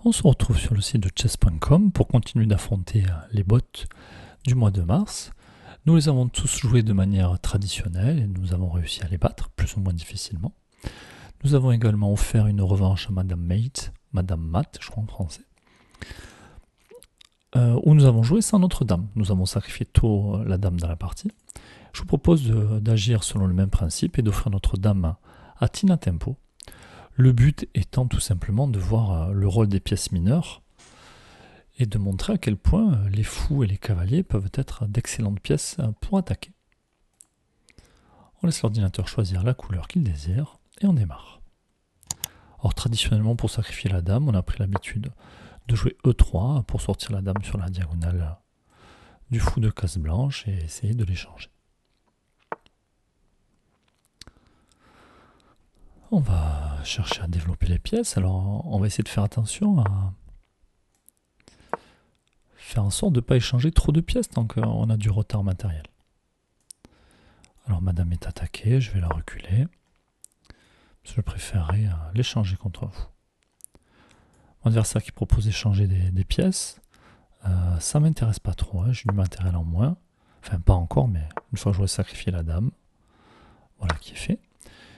On se retrouve sur le site de chess.com pour continuer d'affronter les bots du mois de mars. Nous les avons tous joués de manière traditionnelle et nous avons réussi à les battre, plus ou moins difficilement. Nous avons également offert une revanche à Madame Matt, je crois en français, où nous avons joué sans notre dame. Nous avons sacrifié tôt la dame dans la partie. Je vous propose d'agir selon le même principe et d'offrir notre dame à Tina Tempo. Le but étant tout simplement de voir le rôle des pièces mineures et de montrer à quel point les fous et les cavaliers peuvent être d'excellentes pièces pour attaquer. On laisse l'ordinateur choisir la couleur qu'il désire et on démarre. Alors traditionnellement pour sacrifier la dame, on a pris l'habitude de jouer E3 pour sortir la dame sur la diagonale du fou de case blanche et essayer de l'échanger. On va chercher à développer les pièces, alors on va essayer de faire attention à faire en sorte de ne pas échanger trop de pièces tant qu'on a du retard matériel. Alors madame est attaquée, je vais la reculer. Je préférerais l'échanger contre vous. Mon adversaire qui propose d'échanger des pièces, ça m'intéresse pas trop, hein. J'ai du matériel en moins. Enfin pas encore, mais une fois que j'aurai sacrifié la dame, voilà qui est fait.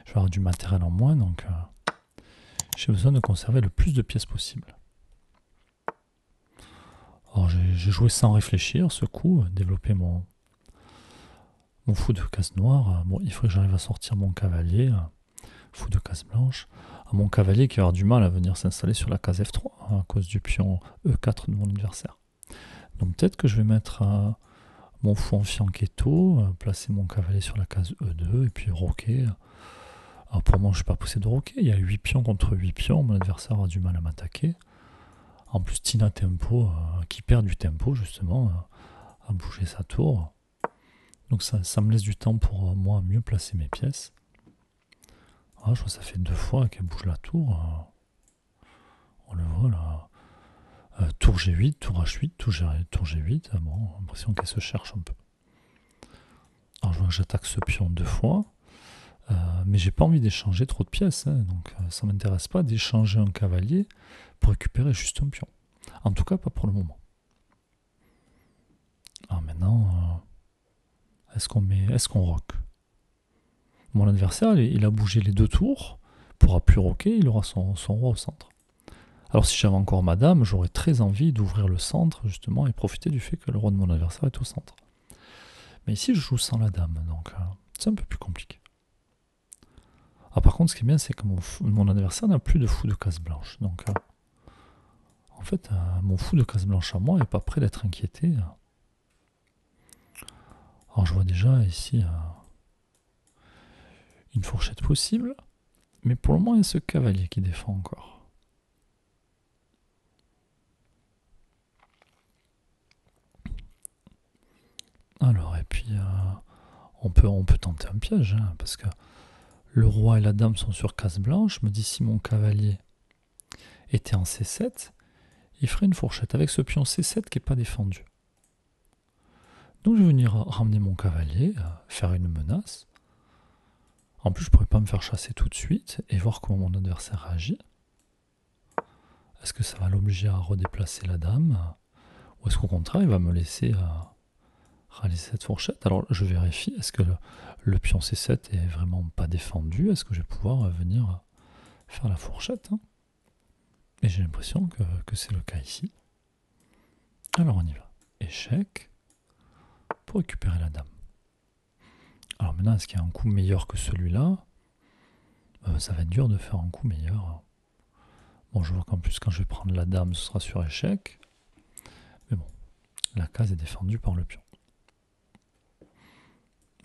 Je vais avoir du matériel en moins, donc j'ai besoin de conserver le plus de pièces possible. Alors j'ai joué sans réfléchir ce coup, développer mon fou de case noire. Bon, il faut que j'arrive à sortir mon cavalier, fou de case blanche. Mon cavalier qui va avoir du mal à venir s'installer sur la case F3 à cause du pion E4 de mon adversaire. Donc peut-être que je vais mettre mon fou en fianchetto, placer mon cavalier sur la case E2 et puis roquer. Alors pour moi, je ne suis pas poussé de roquer. Il y a 8 pions contre 8 pions. Mon adversaire aura du mal à m'attaquer. En plus, Tina Tempo, qui perd du tempo justement, à bouger sa tour. Donc ça me laisse du temps pour moi mieux placer mes pièces. Ah, je vois que ça fait 2 fois qu'elle bouge la tour. On le voit là. Tour G8, tour H8, tour G8. Bon, j'ai l'impression qu'elle se cherche un peu. Alors je vois que j'attaque ce pion 2 fois. Mais j'ai pas envie d'échanger trop de pièces, hein, donc ça m'intéresse pas d'échanger un cavalier pour récupérer juste un pion. En tout cas, pas pour le moment. Alors maintenant, est-ce qu'on rock? Mon adversaire, il a bougé les 2 tours, il pourra plus rocker, il aura son roi au centre. Alors si j'avais encore ma dame, j'aurais très envie d'ouvrir le centre justement et profiter du fait que le roi de mon adversaire est au centre. Mais ici, je joue sans la dame, donc c'est un peu plus compliqué. Ah, par contre, ce qui est bien, c'est que mon adversaire n'a plus de fou de case blanche. Donc, en fait, mon fou de case blanche à moi n'est pas prêt d'être inquiété. Alors, je vois déjà ici une fourchette possible. Mais pour le moment, il y a ce cavalier qui défend encore. Alors, et puis, on peut tenter un piège, hein, parce que le roi et la dame sont sur case blanche. Je me dis, si mon cavalier était en C7, il ferait une fourchette avec ce pion C7 qui n'est pas défendu. Donc je vais venir ramener mon cavalier, faire une menace. En plus, je ne pourrais pas me faire chasser tout de suite et voir comment mon adversaire réagit. Est-ce que ça va l'obliger à redéplacer la dame? Ou est-ce qu'au contraire, il va me laisser réaliser cette fourchette? Alors je vérifie, est-ce que le pion C7 est vraiment pas défendu? Est-ce que je vais pouvoir venir faire la fourchette, hein? Et j'ai l'impression que c'est le cas ici. Alors on y va. Échec pour récupérer la dame. Alors maintenant, est-ce qu'il y a un coup meilleur que celui-là? Ça va être dur de faire un coup meilleur. Bon, je vois qu'en plus, quand je vais prendre la dame, ce sera sur échec. Mais bon, la case est défendue par le pion.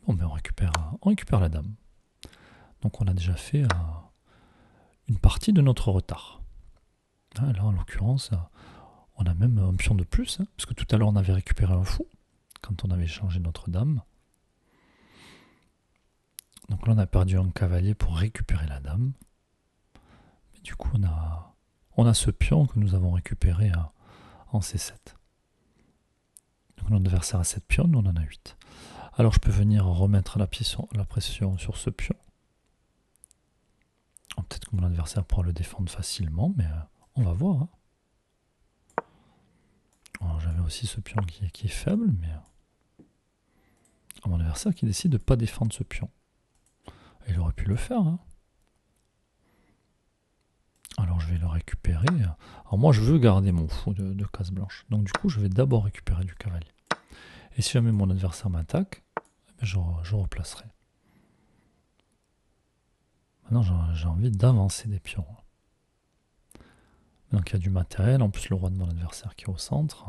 Bon, mais on récupère la dame. Donc on a déjà fait une partie de notre retard. Là, en l'occurrence, on a même un pion de plus, hein, parce que tout à l'heure, on avait récupéré un fou quand on avait changé notre dame. Donc là, on a perdu un cavalier pour récupérer la dame. Mais du coup, on a ce pion que nous avons récupéré en C7. Donc notre adversaire a 7 pions, nous on en a 8. Alors je peux venir remettre la pression sur ce pion. Peut-être que mon adversaire pourra le défendre facilement, mais on va voir. Hein. aussi ce pion qui est faible, mais à mon adversaire qui décide de ne pas défendre ce pion. Il aurait pu le faire, hein. Alors je vais le récupérer. Alors moi je veux garder mon fou de case blanche. Donc du coup je vais d'abord récupérer du cavalier. Et si jamais mon adversaire m'attaque, je replacerai. Maintenant j'ai envie d'avancer des pions. Donc il y a du matériel, en plus le roi de mon adversaire qui est au centre.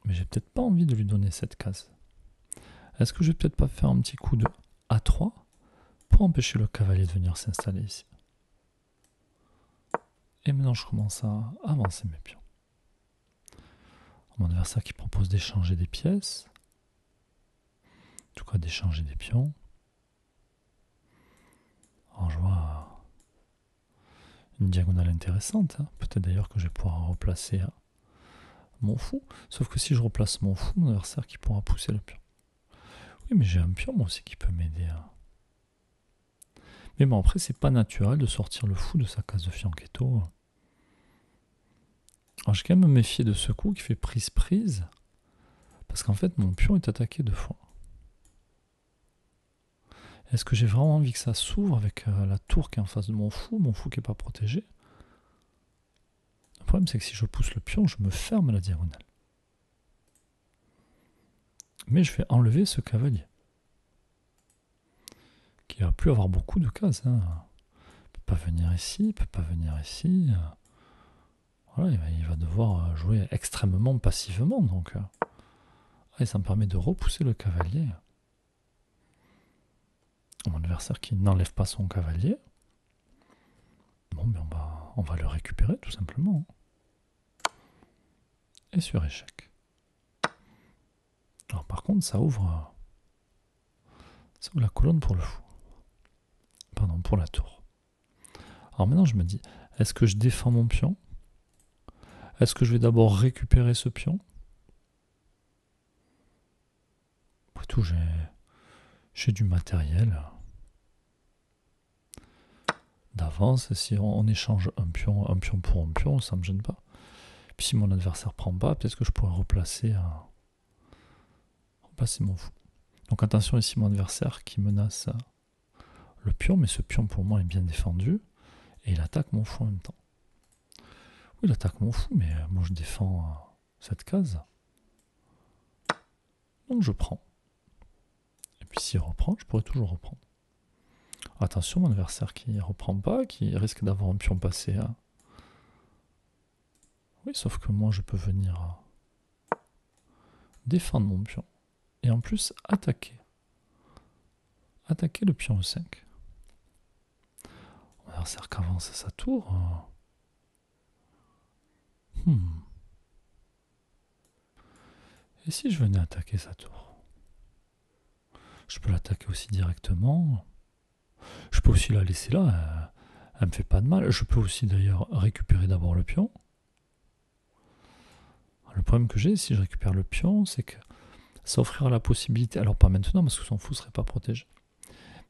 Mais j'ai peut-être pas envie de lui donner cette case. Est-ce que je vais peut-être pas faire un petit coup de A3 pour empêcher le cavalier de venir s'installer ici? Et maintenant je commence à avancer mes pions. Mon adversaire qui propose d'échanger des pièces. En tout cas d'échanger des pions. Alors je vois une diagonale intéressante. Hein. Peut-être d'ailleurs que je vais pouvoir replacer mon fou. Sauf que si je replace mon fou, mon adversaire qui pourra pousser le pion. Oui, mais j'ai un pion moi aussi qui peut m'aider. Mais bon, après, c'est pas naturel de sortir le fou de sa case de fianchetto. Alors, je vais quand même me méfier de ce coup qui fait prise-prise. Parce qu'en fait, mon pion est attaqué 2 fois. Est-ce que j'ai vraiment envie que ça s'ouvre avec la tour qui est en face de mon fou qui n'est pas protégé? Le problème, c'est que si je pousse le pion, je me ferme la diagonale. Mais je vais enlever ce cavalier. Qui va plus avoir beaucoup de cases. Hein. Il peut pas venir ici, il peut pas venir ici. Voilà, il va devoir jouer extrêmement passivement. Donc, et ça me permet de repousser le cavalier. Mon adversaire qui n'enlève pas son cavalier. Bon, mais on va le récupérer tout simplement. Et sur échec. Alors par contre, ça ouvre la colonne pour le fou. Pardon, pour la tour. Alors maintenant, je me dis, est-ce que je défends mon pion? Est-ce que je vais d'abord récupérer ce pion? Après tout, j'ai du matériel d'avance. Si on échange un pion pour un pion, ça ne me gêne pas. Puis si mon adversaire prend pas, peut-être que je pourrais replacer mon fou. Donc attention ici, mon adversaire qui menace le pion, mais ce pion pour moi est bien défendu. Et il attaque mon fou en même temps. Oui, il attaque mon fou, mais moi je défends cette case. Donc je prends. Et puis s'il reprend, je pourrais toujours reprendre. Attention, mon adversaire qui ne reprend pas, qui risque d'avoir un pion passé. Oui, sauf que moi je peux venir défendre mon pion. Et en plus attaquer. Attaquer le pion E5. Mon adversaire qui avance à sa tour. Et si je venais attaquer sa tour? Je peux l'attaquer aussi directement. Je peux aussi la laisser là. Elle me fait pas de mal. Je peux aussi d'ailleurs récupérer d'abord le pion. Le problème que j'ai, si je récupère le pion, c'est que ça offrira la possibilité, alors pas maintenant parce que son fou ne serait pas protégé,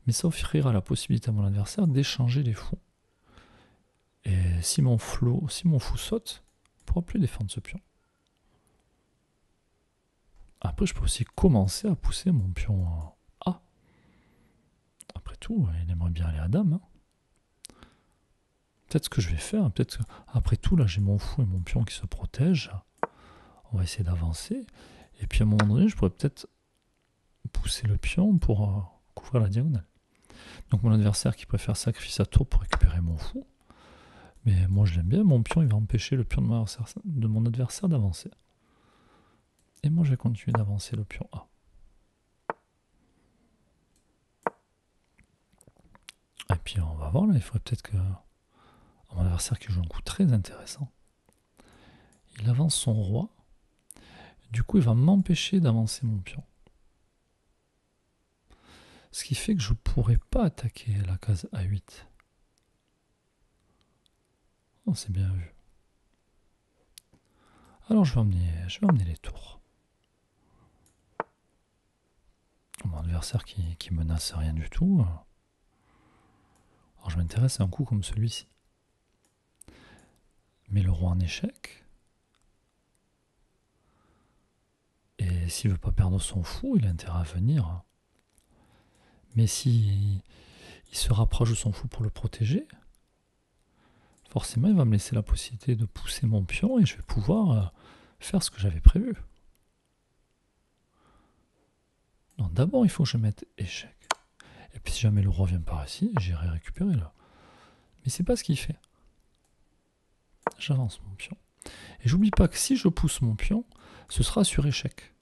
mais ça offrira la possibilité à mon adversaire d'échanger les fous. Et si mon fou saute, il ne pourra plus défendre ce pion. Après, je peux aussi commencer à pousser mon pion A. Après tout, il aimerait bien aller à dame. Hein. Peut-être ce que je vais faire, peut-être après tout, là j'ai mon fou et mon pion qui se protègent. On va essayer d'avancer. Et puis à un moment donné, je pourrais peut-être pousser le pion pour couvrir la diagonale. Donc mon adversaire qui préfère sacrifier sa tour pour récupérer mon fou. Mais moi je l'aime bien, mon pion il va empêcher le pion de mon adversaire d'avancer. Et moi je vais continuer d'avancer le pion A. Et puis on va voir là, il faudrait peut-être que mon adversaire qui joue un coup très intéressant. Il avance son roi. Du coup il va m'empêcher d'avancer mon pion. Ce qui fait que je ne pourrais pas attaquer la case A8. Oh, c'est bien vu. Alors je vais emmener les tours. Mon adversaire qui menace rien du tout. Alors je m'intéresse à un coup comme celui-ci. Mais le roi en échec. s'il veut pas perdre son fou, il a intérêt à venir. Mais si il se rapproche de son fou pour le protéger, forcément il va me laisser la possibilité de pousser mon pion et je vais pouvoir faire ce que j'avais prévu. Donc d'abord il faut que je mette échec. Et puis si jamais le roi vient par ici, j'irai récupérer là. Mais c'est pas ce qu'il fait. J'avance mon pion. Et j'oublie pas que si je pousse mon pion, ce sera sur échec.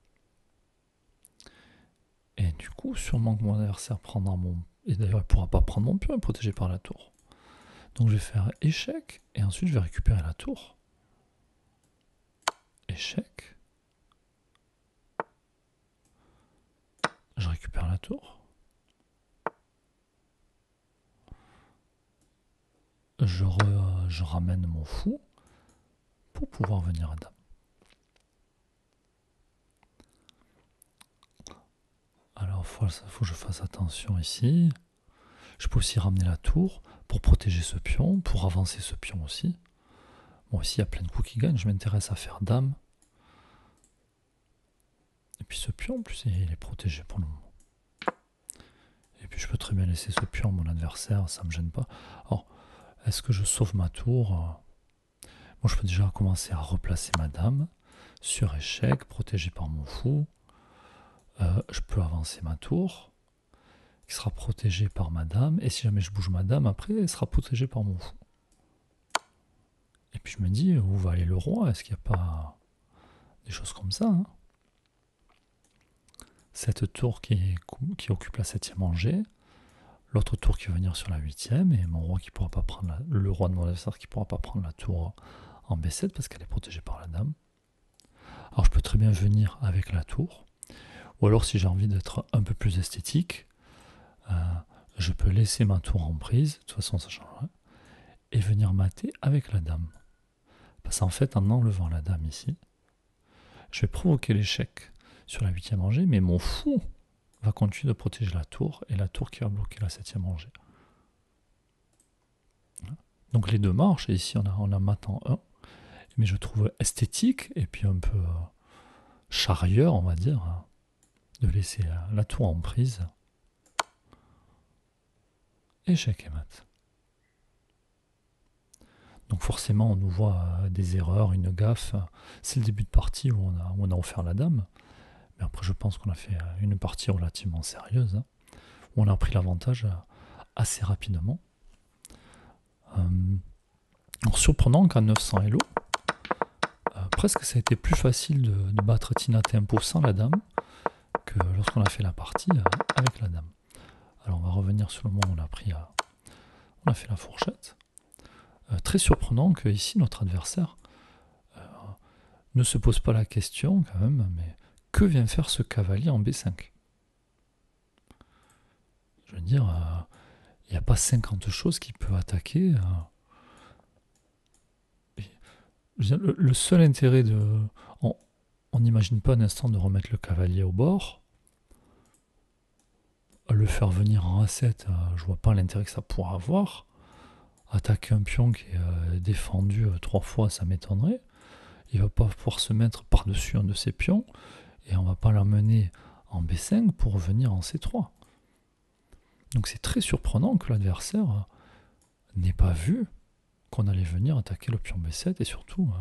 Et du coup, sûrement que mon adversaire prendra mon... Et d'ailleurs, il ne pourra pas prendre mon pion, il est protégé par la tour. Donc je vais faire échec, et ensuite je vais récupérer la tour. Échec. Je récupère la tour. Je ramène mon fou pour pouvoir venir à dame. Alors, il faut que je fasse attention ici. Je peux aussi ramener la tour pour protéger ce pion, pour avancer ce pion aussi. Bon, ici, il y a plein de coups qui gagnent. Je m'intéresse à faire dame. Et puis ce pion, en plus, il est protégé pour le moment. Et puis je peux très bien laisser ce pion à mon adversaire, ça ne me gêne pas. Alors, est-ce que je sauve ma tour? Moi, je peux déjà commencer à replacer ma dame sur échec, protégé par mon fou. Je peux avancer ma tour, qui sera protégée par ma dame. Et si jamais je bouge ma dame, après, elle sera protégée par mon fou. Et puis je me dis, où va aller le roi? Est-ce qu'il n'y a pas des choses comme ça, hein? Cette tour qui occupe la 7e rangée, l'autre tour qui va venir sur la 8e, et mon roi qui pourra pas prendre le roi de mon adversaire qui pourra pas prendre la tour en B7 parce qu'elle est protégée par la dame. Alors je peux très bien venir avec la tour, ou alors si j'ai envie d'être un peu plus esthétique, je peux laisser ma tour en prise, de toute façon ça change rien, et venir mater avec la dame. Parce qu'en fait, en enlevant la dame ici, je vais provoquer l'échec sur la 8e rangée, mais mon fou va continuer de protéger la tour, et la tour qui va bloquer la 7e rangée. Donc les deux marchent, et ici on a mat en 1, mais je trouve esthétique, et puis un peu charrieur, on va dire, de laisser la tour en prise. Échec et mat. Donc forcément on nous voit des erreurs, une gaffe. C'est le début de partie où on a offert la dame. Mais après je pense qu'on a fait une partie relativement sérieuse, hein, où on a pris l'avantage assez rapidement. Alors surprenant qu'à 900 Elo, presque ça a été plus facile de battre Tina Tempo sans la dame que lorsqu'on a fait la partie avec la dame. Alors on va revenir sur le moment où on a fait la fourchette. Très surprenant que ici notre adversaire ne se pose pas la question quand même, mais que vient faire ce cavalier en B5? Je veux dire, il n'y a pas 50 choses qui peuvent attaquer. Le seul intérêt de... On n'imagine pas un instant de remettre le cavalier au bord. Le faire venir en A7, je vois pas l'intérêt que ça pourra avoir. Attaquer un pion qui est défendu 3 fois, ça m'étonnerait. Il va pas pouvoir se mettre par-dessus un de ses pions, et on va pas l'amener en B5 pour revenir en C3. Donc c'est très surprenant que l'adversaire n'ait pas vu qu'on allait venir attaquer le pion B7, et surtout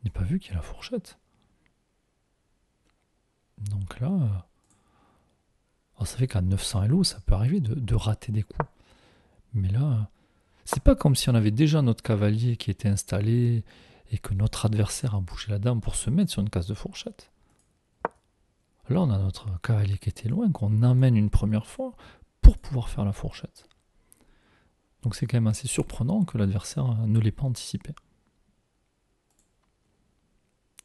n'ait pas vu qu'il y a la fourchette. Donc là, ça fait qu'à 900 Elo, ça peut arriver de rater des coups. Mais là, c'est pas comme si on avait déjà notre cavalier qui était installé et que notre adversaire a bougé la dame pour se mettre sur une case de fourchette. Là, on a notre cavalier qui était loin, qu'on amène une première fois pour pouvoir faire la fourchette. Donc c'est quand même assez surprenant que l'adversaire ne l'ait pas anticipé.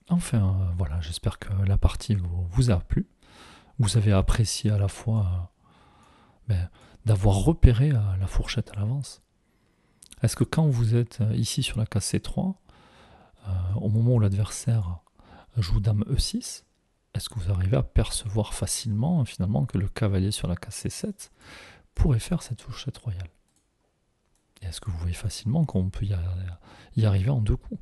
Enfin, voilà, j'espère que la partie vous a plu. Vous avez apprécié à la fois d'avoir repéré la fourchette à l'avance. Est-ce que quand vous êtes ici sur la case C3, au moment où l'adversaire joue dame E6, est-ce que vous arrivez à percevoir facilement finalement que le cavalier sur la case C7 pourrait faire cette fourchette royale? Et est-ce que vous voyez facilement qu'on peut y arriver en 2 coups?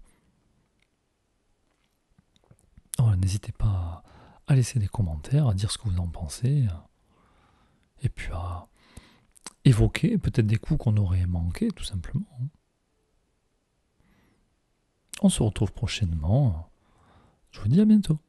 Voilà, n'hésitez pas à à laisser des commentaires, à dire ce que vous en pensez, et puis à évoquer peut-être des coups qu'on aurait manqués, tout simplement. On se retrouve prochainement. Je vous dis à bientôt.